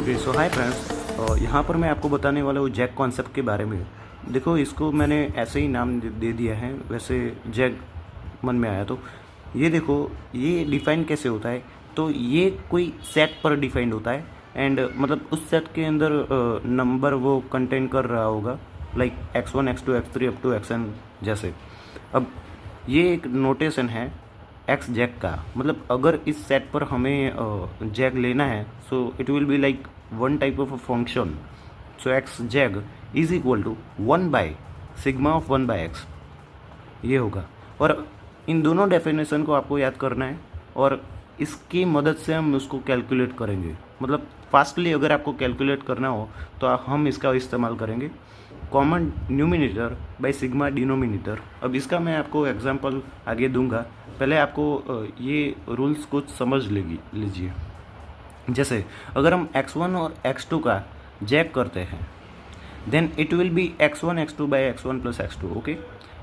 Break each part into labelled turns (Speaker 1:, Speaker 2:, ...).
Speaker 1: Okay so hi friends, यहाँ पर मैं आपको बताने वाला हूँ जैक कॉन्सेप्ट के बारे में। देखो, इसको मैंने ऐसे ही नाम दे दिया है, वैसे जैक मन में आया। तो ये देखो, ये डिफाइन कैसे होता है। तो ये कोई सेट पर डिफाइंड होता है एंड मतलब उस सेट के अंदर नंबर वो कंटेन कर रहा होगा, like x1 x2 x3 up to xn जैसे। अब ये एक नोटेशन है एक्स जैक का, मतलब अगर इस सेट पर हमें जैक लेना है so it will be like one type of a function. So x jack is equal to 1/सिग्मा ऑफ 1/x, ये होगा। और इन दोनों डेफिनेशन को आपको याद करना है और इसकी मदद से हम उसको कैलकुलेट करेंगे। मतलब फास्टली अगर आपको कैलकुलेट करना हो तो हम इसका इस्तेमाल करेंगे common numerator by sigma denominator. अब इसका मैं आपको एग्जांपल आगे दूंगा, पहले आपको ये रूल्स कुछ समझ लीजिए। जैसे अगर हम x1 और x2 का जैक करते हैं then it will be x1 x2 by x1 plus x2, okay.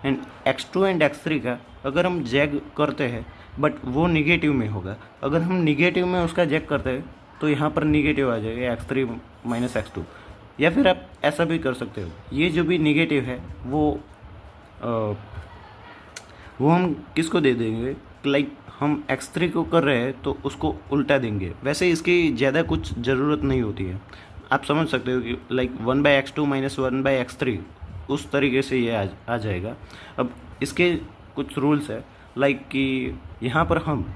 Speaker 1: And x2 and x3 का अगर हम जैक करते हैं बट वो निगेटिव में होगा, अगर हम निगेटिव में उसका जैक करते हैं तो यहाँ पर निगेटिव आ जाएगा x3 माइनस x2। या फिर आप ऐसा भी कर सकते हो, ये जो भी निगेटिव है वो हम किसको दे देंगे, लाइक हम x3 को कर रहे हैं तो उसको उल्टा देंगे। वैसे इसकी ज़्यादा कुछ ज़रूरत नहीं होती है, आप समझ सकते हो कि लाइक 1/x2 माइनस 1/x3 उस तरीके से ये आ जाएगा। अब इसके कुछ रूल्स है, लाइक कि यहाँ पर हम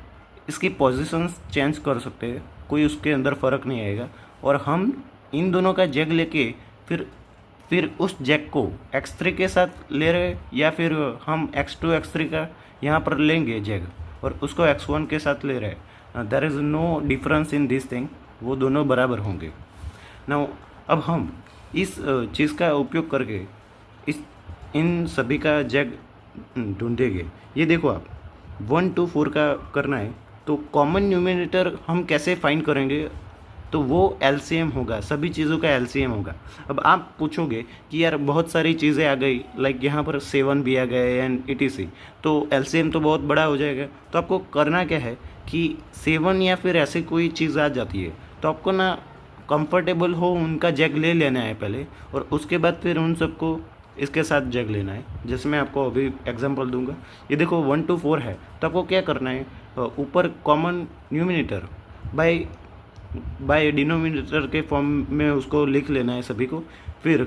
Speaker 1: इसकी पोजीशंस चेंज कर सकते हैं, कोई उसके अंदर फ़र्क नहीं आएगा। और हम इन दोनों का जैक लेके फिर उस जैक को x3 के साथ ले रहे या फिर हम x2 x3 का यहाँ पर लेंगे जैक और उसको x1 के साथ ले रहे, there is no difference in this thing, वो दोनों बराबर होंगे। नाउ अब हम इस चीज़ का उपयोग करके इन सभी का जैक ढूंढेंगे। ये देखो, आप 1 to 4 का करना है तो कॉमन न्यूमिनेटर हम कैसे फाइंड करेंगे, तो वो LCM होगा, सभी चीज़ों का LCM होगा। अब आप पूछोगे कि यार बहुत सारी चीज़ें आ गई, लाइक यहाँ पर 7 भी आ गए एंड etc, तो LCM तो बहुत बड़ा हो जाएगा। तो आपको करना क्या है कि 7 या फिर ऐसे कोई चीज़ आ जाती है तो आपको ना कंफर्टेबल हो उनका जैक ले लेना है पहले, और उसके बाद फिर उन सबको इसके साथ जैक लेना है। जैसे मैं आपको अभी एग्जांपल दूंगा, ये देखो 1 to 4 है तो आपको क्या करना है, ऊपर कॉमन न्यूमिनेटर बाय डिनोमिनेटर के फॉर्म में उसको लिख लेना है सभी को। फिर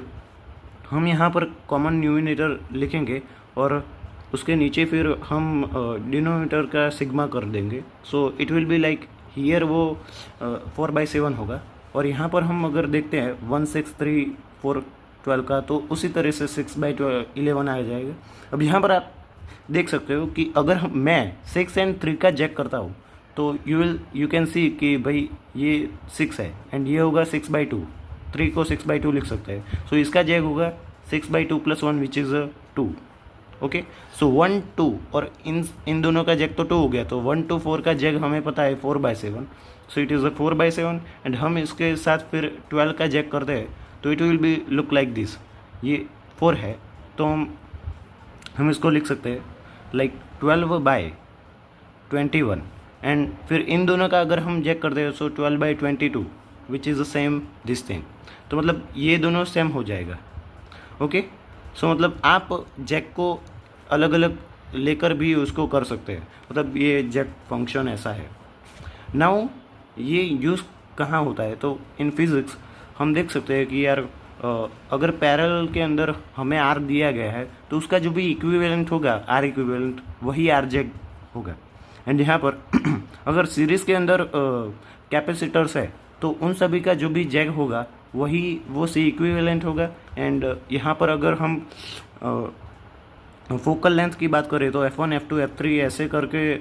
Speaker 1: हम यहाँ पर कॉमन न्यूमिनेटर लिखेंगे और उसके नीचे फिर हम डिनोमिनेटर का सिग्मा कर देंगे। सो it will be like here वो 4/7 होगा। और यहाँ पर हम अगर देखते हैं 1 6 3 4 12 का, तो उसी तरह से 6/11 आ जाएगा। अब यहाँ पर आप देख सकते हो कि अगर मैं 6 and 3 का जैक करता हूँ तो यू कैन सी कि भाई ये 6 है एंड ये होगा 6/2, 3 को 6/2 लिख सकते हैं। सो इसका जैक होगा 6/2 + 1 विच इज़ 2, ओके। सो 1 2 और इन दोनों का जैक तो 2 हो गया, तो 1 to 4 का जैक हमें पता है 4/7, सो इट इज़ 4/7। एंड हम इसके साथ फिर 12 का जैक करते हैं तो it will B look like this. ये 4 है तो हम इसको लिख सकते हैं लाइक 12/21। एंड फिर इन दोनों का अगर हम जैक करते हैं सो 12/22 which is the same this thing. तो मतलब ये दोनों सेम हो जाएगा, ओके। सो मतलब आप जैक को अलग अलग लेकर भी उसको कर सकते हैं, मतलब ये जैक फंक्शन ऐसा है। नाउ ये यूज़ कहाँ होता है, तो इन फिज़िक्स हम देख सकते हैं कि यार अगर पैरेलल के अंदर हमें आर दिया गया है तो उसका जो भी इक्विवेलेंट होगा, आर इक्विवेलेंट, वही आर जैक होगा। एंड यहाँ पर अगर सीरीज़ के अंदर कैपेसिटर्स है तो उन सभी का जो भी जैक होगा वो सी इक्विवेलेंट होगा। एंड यहाँ पर अगर हम फोकल लेंथ की बात करें तो F1 F2 F3 ऐसे करके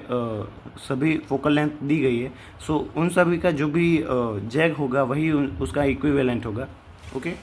Speaker 1: सभी फोकल लेंथ दी गई है। सो उन सभी का जो भी जैक होगा वही उसका इक्विवेलेंट होगा, ओके।